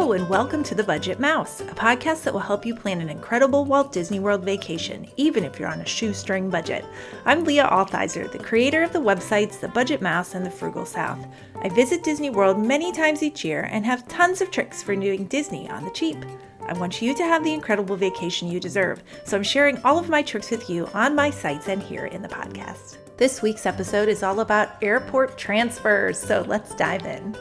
Hello and welcome to The Budget Mouse, a podcast that will help you plan an incredible Walt Disney World vacation, even if you're on a shoestring budget. I'm Leah Althizer, the creator of the websites The Budget Mouse and The Frugal South. I visit Disney World many times each year and have tons of tricks for doing Disney on the cheap. I want you to have the incredible vacation you deserve, so I'm sharing all of my tricks with you on my sites and here in the podcast. This week's episode is all about airport transfers, so let's dive in.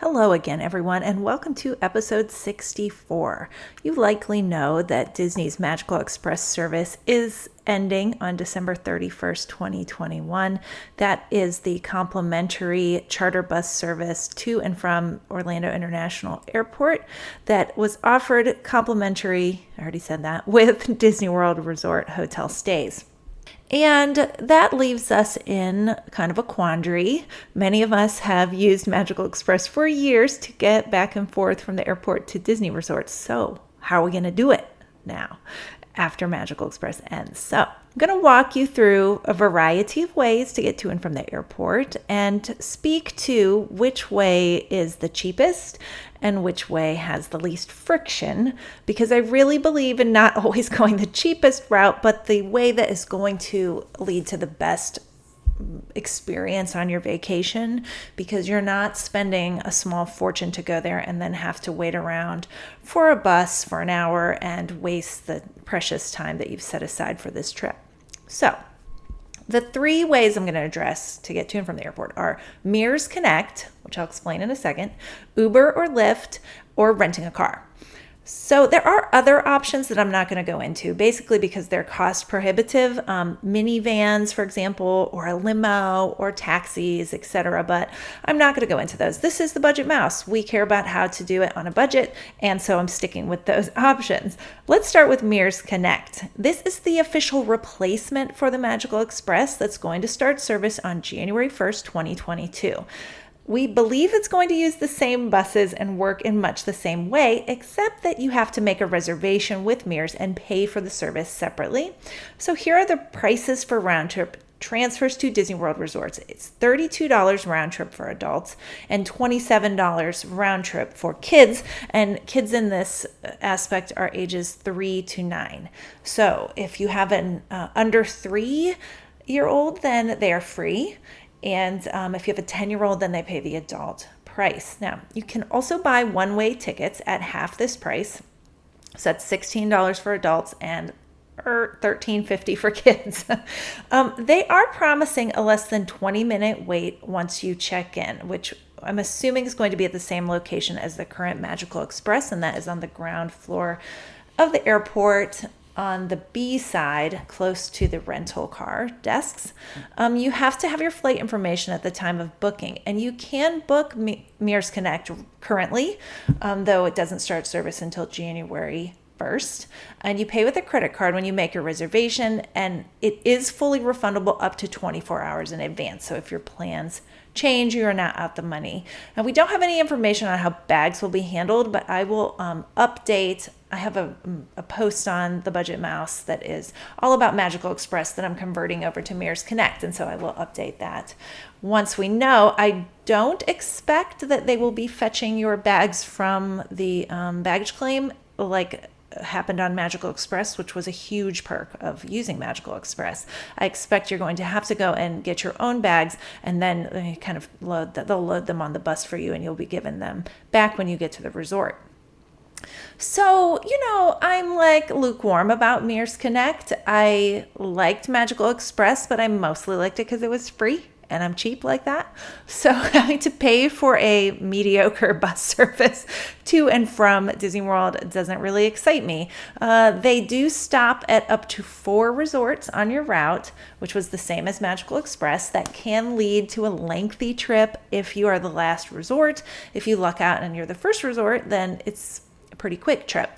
Hello again, everyone, and welcome to episode 64. You likely know that Disney's Magical Express service is ending on December 31st, 2021. That is the complimentary charter bus service to and from Orlando International Airport that was offered complimentary, I already said that, with Disney World Resort hotel stays. And that leaves us in kind of a quandary. Many of us have used Magical Express for years to get back and forth from the airport to Disney resorts. So how are we going to do it now after Magical Express ends? So I'm going to walk you through a variety of ways to get to and from the airport and speak to which way is the cheapest and which way has the least friction, because I really believe in not always going the cheapest route, but the way that is going to lead to the best experience on your vacation, because you're not spending a small fortune to go there and then have to wait around for a bus for an hour and waste the precious time that you've set aside for this trip. So the three ways I'm going to address to get to and from the airport are Mears Connect, which I'll explain in a second, Uber or Lyft, or renting a car. So there are other options that I'm not going to go into, basically because they're cost prohibitive, minivans, for example, or a limo or taxis, etc. But I'm not going to go into those. This is the Budget Mouse. We care about how to do it on a budget, and so I'm sticking with those options. Let's start with Mears Connect. This is the official replacement for the Magical Express that's going to start service on January 1st, 2022. We believe it's going to use the same buses and work in much the same way, except that you have to make a reservation with Mears and pay for the service separately. So here are the prices for round trip transfers to Disney World resorts. It's $32 round trip for adults and $27 round trip for kids. And kids in this aspect are ages 3 to 9. So if you have an under 3-year-old, then they are free. And if you have a 10-year-old, then they pay the adult price. Now, you can also buy one-way tickets at half this price. So that's $16 for adults and $13.50 for kids. They are promising a less than 20-minute wait once you check in, which I'm assuming is going to be at the same location as the current Magical Express, and that is on the ground floor of the airport, on the B side, close to the rental car desks. You have to have your flight information at the time of booking, and you can book Mears Connect currently, though it doesn't start service until January 1st. And you pay with a credit card when you make a reservation, and it is fully refundable up to 24 hours in advance. So if your plans change, you are not out the money. And we don't have any information on how bags will be handled, but I will update. I have a post on the Budget Mouse that is all about Magical Express that I'm converting over to Mears Connect, and so I will update that once we know. I don't expect that they will be fetching your bags from the baggage claim like happened on Magical Express, which was a huge perk of using Magical Express. I expect you're going to have to go and get your own bags, and then they kind of they'll load them on the bus for you, and you'll be given them back when you get to the resort. So, I'm like lukewarm about Mears Connect. I liked Magical Express, but I mostly liked it because it was free and I'm cheap like that. So having to pay for a mediocre bus service to and from Disney World doesn't really excite me. They do stop at up to 4 resorts on your route, which was the same as Magical Express. That can lead to a lengthy trip if you are the last resort. If you luck out and you're the first resort, then it's a pretty quick trip.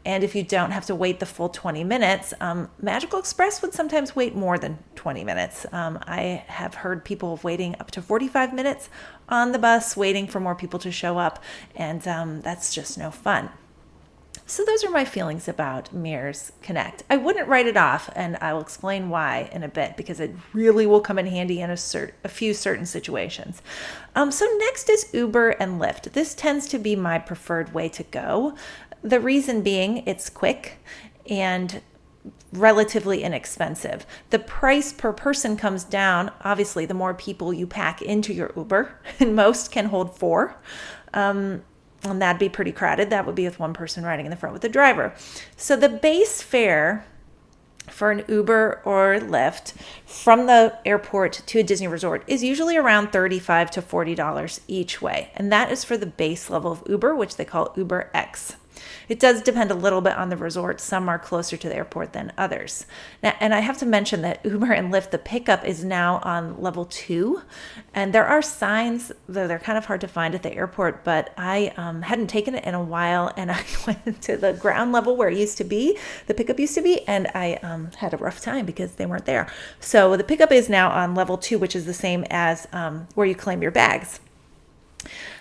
And if you don't have to wait the full 20 minutes, Magical Express would sometimes wait more than 20 minutes. I have heard people waiting up to 45 minutes on the bus, waiting for more people to show up, and that's just no fun. So those are my feelings about Mears Connect. I wouldn't write it off, and I will explain why in a bit, because it really will come in handy in a few certain situations. So next is Uber and Lyft. This tends to be my preferred way to go. The reason being it's quick and relatively inexpensive. The price per person comes down, obviously, the more people you pack into your Uber, and most can hold 4. And that'd be pretty crowded. That would be with one person riding in the front with the driver. So the base fare for an Uber or Lyft from the airport to a Disney resort is usually around $35 to $40 each way. And that is for the base level of Uber, which they call Uber X. It does depend a little bit on the resort. Some are closer to the airport than others. Now, and I have to mention that Uber and Lyft, the pickup is now on level 2. And there are signs, though they're kind of hard to find at the airport, but I hadn't taken it in a while, and I went to the ground level where it used to be, the pickup used to be, and I had a rough time because they weren't there. So the pickup is now on level 2, which is the same as where you claim your bags.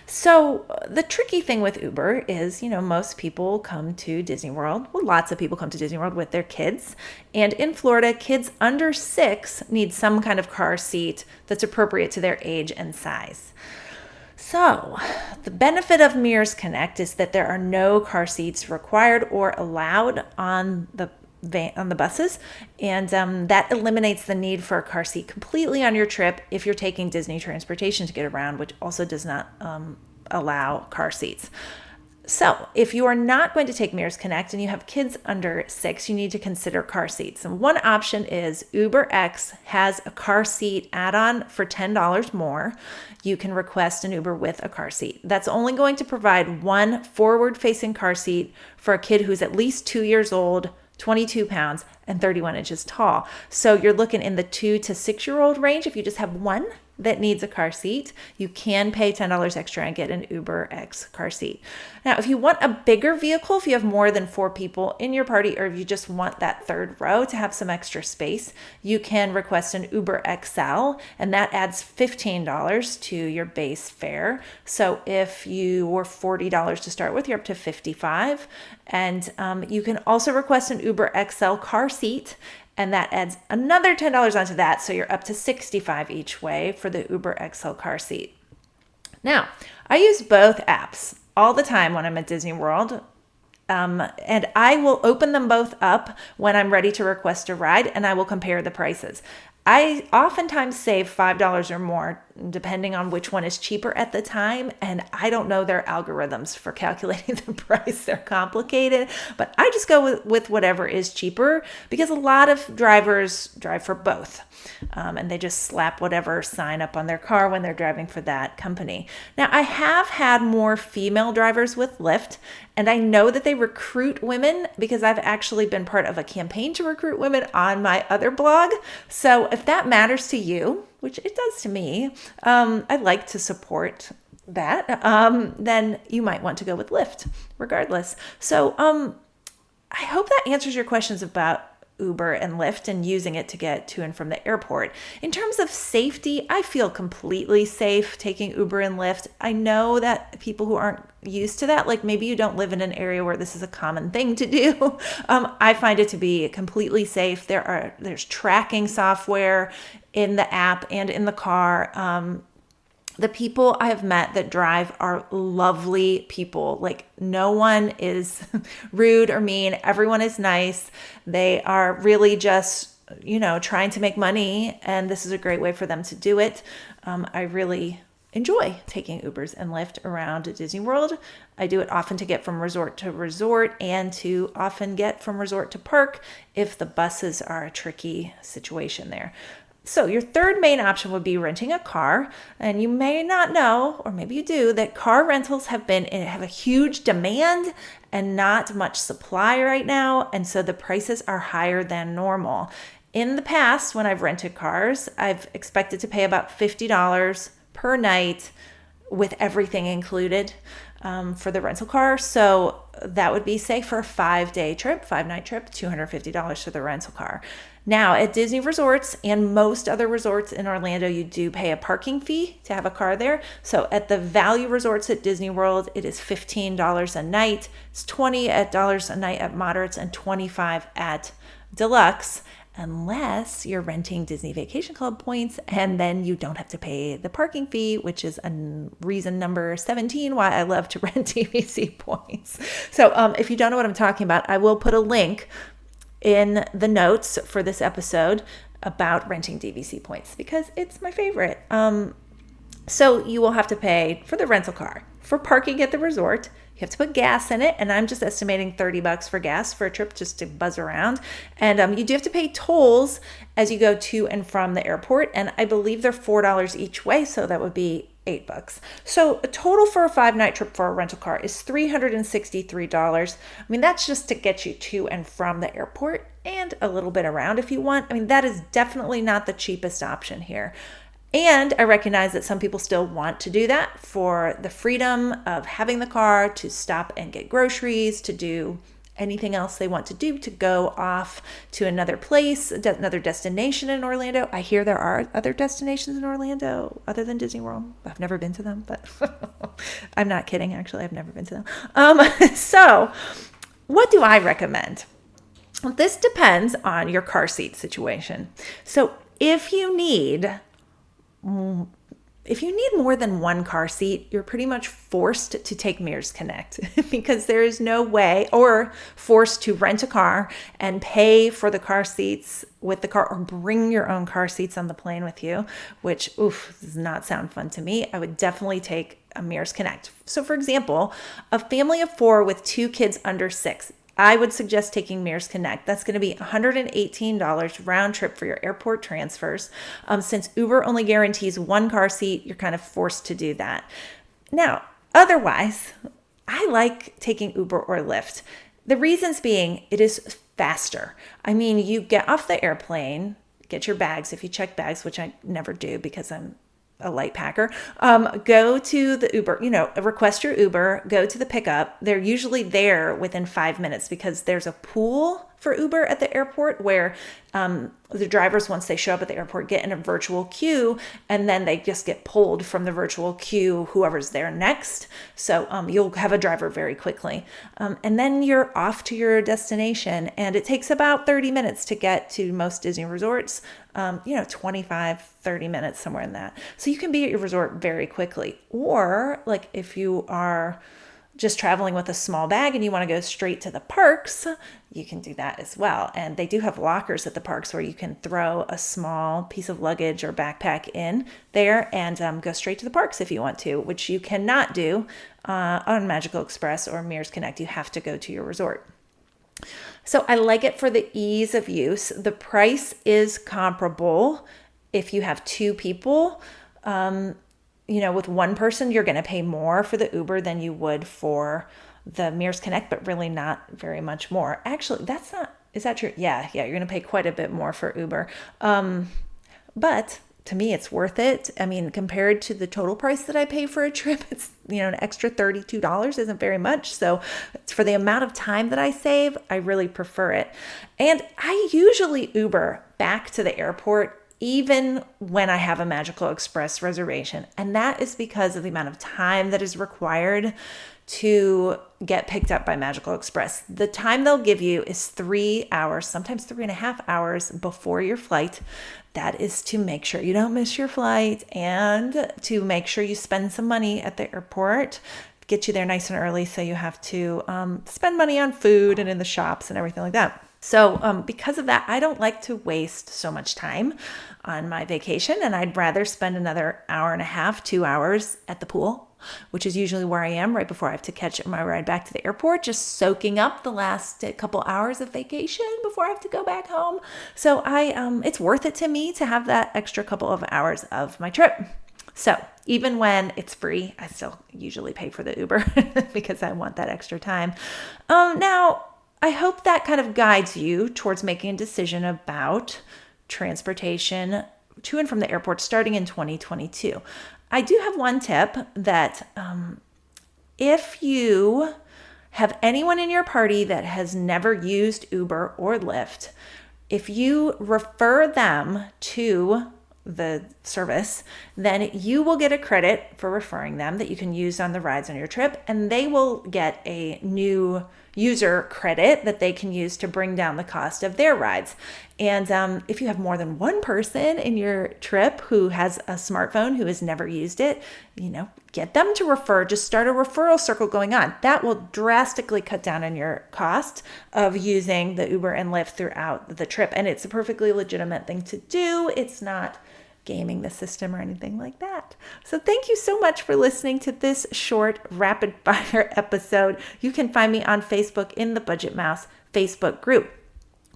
So the tricky thing with Uber is, most people come to Disney World. Well, lots of people come to Disney World with their kids. And in Florida, kids under 6 need some kind of car seat that's appropriate to their age and size. So the benefit of Mears Connect is that there are no car seats required or allowed on the buses, and that eliminates the need for a car seat completely on your trip if you're taking Disney transportation to get around, which also does not allow car seats. So if you are not going to take Mears Connect and you have kids under 6, you need to consider car seats. And one option is Uber X has a car seat add-on for $10 more. You can request an Uber with a car seat. That's only going to provide one forward-facing car seat for a kid who's at least 2 years old, 22 pounds, and 31 inches tall. So you're looking in the 2 to 6-year-old range. If you just have one that needs a car seat, you can pay $10 extra and get an Uber X car seat. Now, if you want a bigger vehicle, if you have more than 4 people in your party, or if you just want that third row to have some extra space, you can request an Uber XL, and that adds $15 to your base fare. So if you were $40 to start with, you're up to $55. And you can also request an Uber XL car seat, and that adds another $10 onto that, so you're up to $65 each way for the Uber XL car seat. Now, I use both apps all the time when I'm at Disney World, and I will open them both up when I'm ready to request a ride, and I will compare the prices. I oftentimes save $5 or more, depending on which one is cheaper at the time. And I don't know their algorithms for calculating the price. They're complicated, but I just go with whatever is cheaper, because a lot of drivers drive for both. And they just slap whatever sign up on their car when they're driving for that company. Now, I have had more female drivers with Lyft, and I know that they recruit women because I've actually been part of a campaign to recruit women on my other blog. So if that matters to you, which it does to me, I like to support that, then you might want to go with Lyft regardless. So I hope that answers your questions about Uber and Lyft and using it to get to and from the airport. In terms of safety, I feel completely safe taking Uber and Lyft. I know that people who aren't used to that, like maybe you don't live in an area where this is a common thing to do. I find it to be completely safe. There's tracking software in the app and in the car. The people I have met that drive are lovely people. Like, no one is rude or mean. Everyone is nice. They are really just, trying to make money. And this is a great way for them to do it. I really enjoy taking Ubers and Lyft around Disney World. I do it often to get from resort to resort, and to often get from resort to park if the buses are a tricky situation there. So your third main option would be renting a car. And you may not know, or maybe you do, that car rentals have a huge demand and not much supply right now. And so the prices are higher than normal. In the past, when I've rented cars, I've expected to pay about $50 per night with everything included for the rental car. So that would be, say, for a 5-day trip, 5-night trip, $250 for the rental car. Now, at Disney resorts and most other resorts in Orlando, you do pay a parking fee to have a car there. So at the value resorts at Disney World, it is $15 a night. It's $20 a night at moderates and $25 at deluxe, unless you're renting Disney Vacation Club points, and then you don't have to pay the parking fee, which is reason number 17 why I love to rent DVC points. So if you don't know what I'm talking about, I will put a link in the notes for this episode about renting DVC points because it's my favorite. So you will have to pay for the rental car, for parking at the resort. You have to put gas in it, and I'm just estimating $30 for gas for a trip just to buzz around. And you do have to pay tolls as you go to and from the airport, and I believe they're $4 each way, so that would be $8. So a total for a 5-night trip for a rental car is $363. I mean, that's just to get you to and from the airport and a little bit around if you want. I mean, that is definitely not the cheapest option here. And I recognize that some people still want to do that for the freedom of having the car to stop and get groceries, to do anything else they want to do, to go off to another place, another destination in Orlando. I hear there are other destinations in Orlando other than Disney World. I've never been to them, but I'm not kidding. Actually, I've never been to them. So what do I recommend? Well, this depends on your car seat situation. So if you need more than one car seat, you're pretty much forced to take Mears Connect because there is no way, or forced to rent a car and pay for the car seats with the car, or bring your own car seats on the plane with you, which, does not sound fun to me. I would definitely take a Mears Connect. So for example, a family of 4 with 2 kids under 6, I would suggest taking Mears Connect. That's going to be $118 round trip for your airport transfers. Since Uber only guarantees one car seat, you're kind of forced to do that. Now, otherwise, I like taking Uber or Lyft. The reasons being, it is faster. I mean, you get off the airplane, get your bags, if you check bags, which I never do because I'm a light packer, go to the Uber, request your Uber, go to the pickup. They're usually there within 5 minutes because there's a pool for Uber at the airport where the drivers, once they show up at the airport, get in a virtual queue, and then they just get pulled from the virtual queue, whoever's there next. So you'll have a driver very quickly. And then you're off to your destination, and it takes about 30 minutes to get to most Disney resorts, 25, 30 minutes, somewhere in that. So you can be at your resort very quickly. Or like if you are just traveling with a small bag and you want to go straight to the parks, you can do that as well. And they do have lockers at the parks where you can throw a small piece of luggage or backpack in there and go straight to the parks if you want to, which you cannot do on Magical Express or Mears Connect. You have to go to your resort. So I like it for the ease of use. The price is comparable if you have 2 people. With one person, you're going to pay more for the Uber than you would for the Mears Connect, but really not very much more. Actually, is that true? Yeah, you're going to pay quite a bit more for Uber. But to me, it's worth it. I mean, compared to the total price that I pay for a trip, it's, an extra $32 isn't very much. So for the amount of time that I save, I really prefer it. And I usually Uber back to the airport even when I have a Magical Express reservation. And that is because of the amount of time that is required to get picked up by Magical Express. The time they'll give you is 3 hours, sometimes 3.5 hours before your flight. That is to make sure you don't miss your flight and to make sure you spend some money at the airport, get you there nice and early so you have to spend money on food and in the shops and everything like that. So because of that, I don't like to waste so much time on my vacation, and I'd rather spend another hour and a half, 2 hours at the pool, which is usually where I am right before I have to catch my ride back to the airport, just soaking up the last couple hours of vacation before I have to go back home. So it's worth it to me to have that extra couple of hours of my trip. So even when it's free, I still usually pay for the Uber because I want that extra time. Now, I hope that kind of guides you towards making a decision about transportation to and from the airport starting in 2022. I do have one tip that if you have anyone in your party that has never used Uber or Lyft, If you refer them to the service, then you will get a credit for referring them that you can use on the rides on your trip, and they will get a new user credit that they can use to bring down the cost of their rides. And if you have more than one person in your trip who has a smartphone who has never used it, get them to refer. Just start a referral circle going on. That will drastically cut down on your cost of using the Uber and Lyft throughout the trip. And it's a perfectly legitimate thing to do. It's not gaming the system or anything like that. So thank you so much for listening to this short rapid fire episode. You can find me on Facebook in the Budget Mouse Facebook group.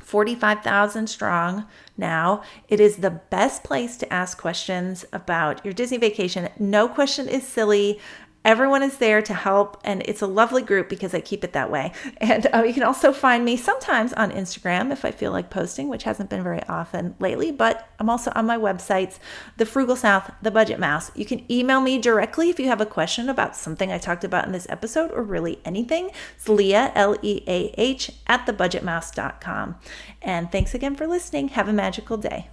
45,000 strong now. It is the best place to ask questions about your Disney vacation. No question is silly. Everyone is there to help, and it's a lovely group because I keep it that way. And you can also find me sometimes on Instagram if I feel like posting, which hasn't been very often lately, but I'm also on my websites, The Frugal South, The Budget Mouse. You can email me directly if you have a question about something I talked about in this episode or really anything. It's Leah, Leah, @thebudgetmouse.com. And thanks again for listening. Have a magical day.